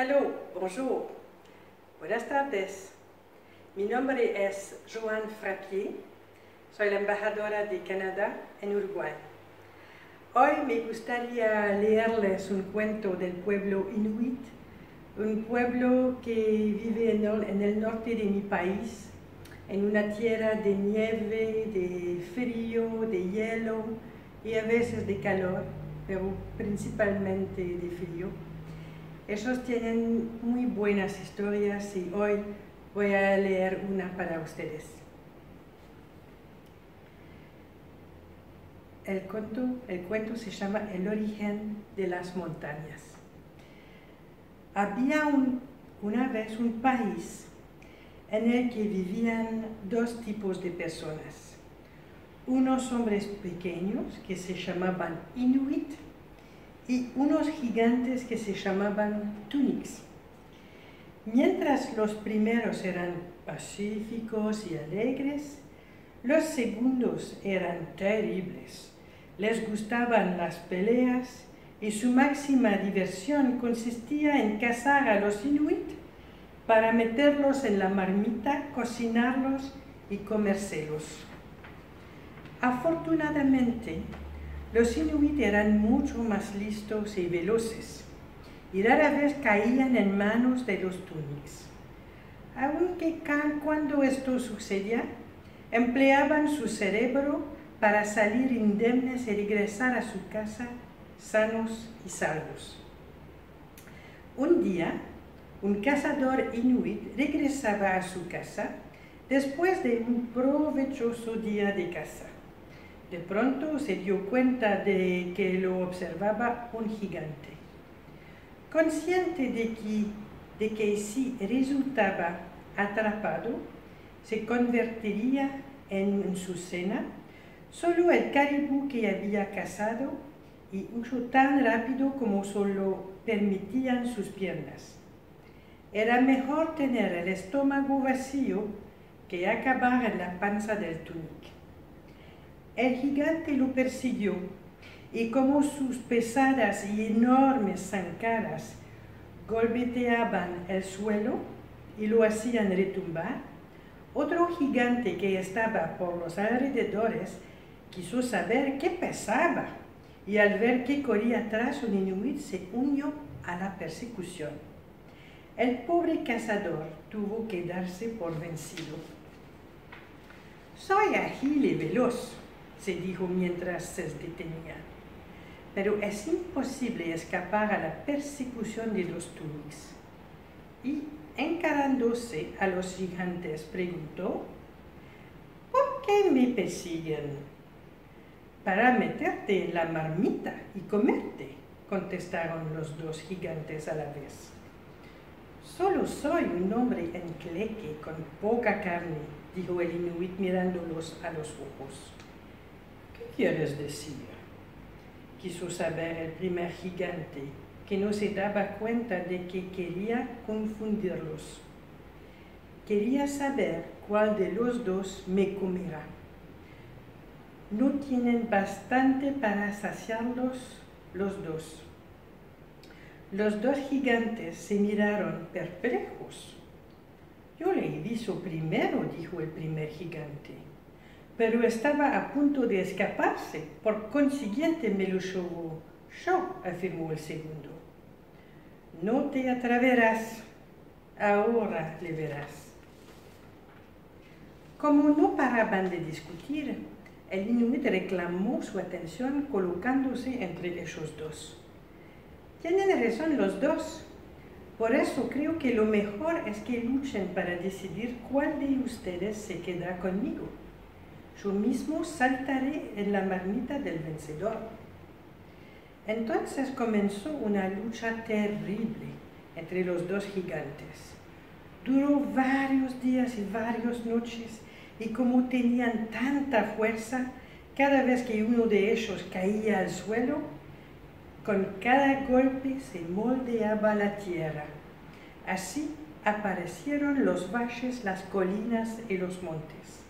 Hello, bonjour, buenas tardes. Mi nombre es Joanne Frappier, soy la embajadora de Canadá en Uruguay. Hoy me gustaría leerles un cuento del pueblo Inuit, un pueblo que vive en el norte de mi país, en una tierra de nieve, de frío, de hielo y a veces de calor, pero principalmente de frío. Ellos tienen muy buenas historias y hoy voy a leer una para ustedes. El cuento se llama El origen de las montañas. Había una vez un país en el que vivían dos tipos de personas. Unos hombres pequeños que se llamaban Inuit y unos gigantes que se llamaban Tuniks. Mientras los primeros eran pacíficos y alegres, los segundos eran terribles. Les gustaban las peleas y su máxima diversión consistía en cazar a los Inuit para meterlos en la marmita, cocinarlos y comérselos. Afortunadamente, los Inuit eran mucho más listos y veloces, y rara vez caían en manos de los Tuniks. Aunque cuando esto sucedía, empleaban su cerebro para salir indemnes y regresar a su casa sanos y salvos. Un día, un cazador Inuit regresaba a su casa después de un provechoso día de caza. De pronto se dio cuenta de que lo observaba un gigante. Consciente de que si resultaba atrapado, se convertiría en su cena, solo el caribú que había cazado y huyó tan rápido como solo permitían sus piernas. Era mejor tener el estómago vacío que acabar en la panza del Tunik. El gigante lo persiguió y como sus pesadas y enormes zancadas golpeaban el suelo y lo hacían retumbar, otro gigante que estaba por los alrededores quiso saber qué pasaba y al ver que corría atrás un Inuit se unió a la persecución. El pobre cazador tuvo que darse por vencido. «Soy ágil y veloz», se dijo mientras se detenía, «pero es imposible escapar a la persecución de los Tuniks». Y, encarándose a los gigantes, preguntó, «¿Por qué me persiguen?» «Para meterte en la marmita y comerte», contestaron los dos gigantes a la vez. «Solo soy un hombre enclenque con poca carne», dijo el Inuit mirándolos a los ojos. «¿Qué quieres decir?», quiso saber el primer gigante, que no se daba cuenta de que quería confundirlos. «Quería saber cuál de los dos me comerá. No tienen bastante para saciarlos los dos». Los dos gigantes se miraron perplejos. «Yo le aviso primero», dijo el primer gigante, «pero estaba a punto de escaparse, por consiguiente me lo llevo yo», afirmó el segundo. «No te atreverás, ahora le verás». Como no paraban de discutir, el Inuit reclamó su atención colocándose entre ellos dos. «Tienen razón los dos. Por eso creo que lo mejor es que luchen para decidir cuál de ustedes se queda conmigo. Yo mismo saltaré en la marmita del vencedor». Entonces comenzó una lucha terrible entre los dos gigantes. Duró varios días y varias noches, y como tenían tanta fuerza, cada vez que uno de ellos caía al suelo, con cada golpe se moldeaba la tierra. Así aparecieron los valles, las colinas y los montes.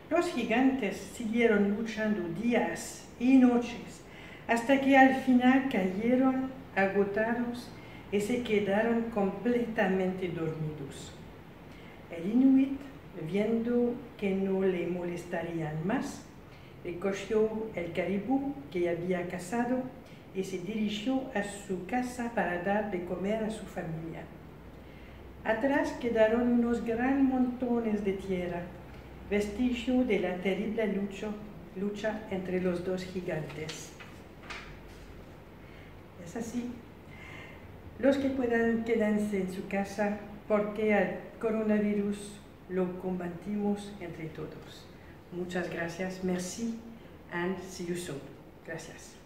Los gigantes siguieron luchando días y noches, hasta que al final cayeron agotados y se quedaron completamente dormidos. El inuit, viendo que no le molestarían más, recogió el caribú que había cazado y se dirigió a su casa para dar de comer a su familia. Atrás quedaron unos gran montones de tierra, vestigio de la terrible lucha entre los dos gigantes. Es así. Los que puedan, quédense en su casa porque al coronavirus lo combatimos entre todos. Muchas gracias. Merci and see you soon. Gracias.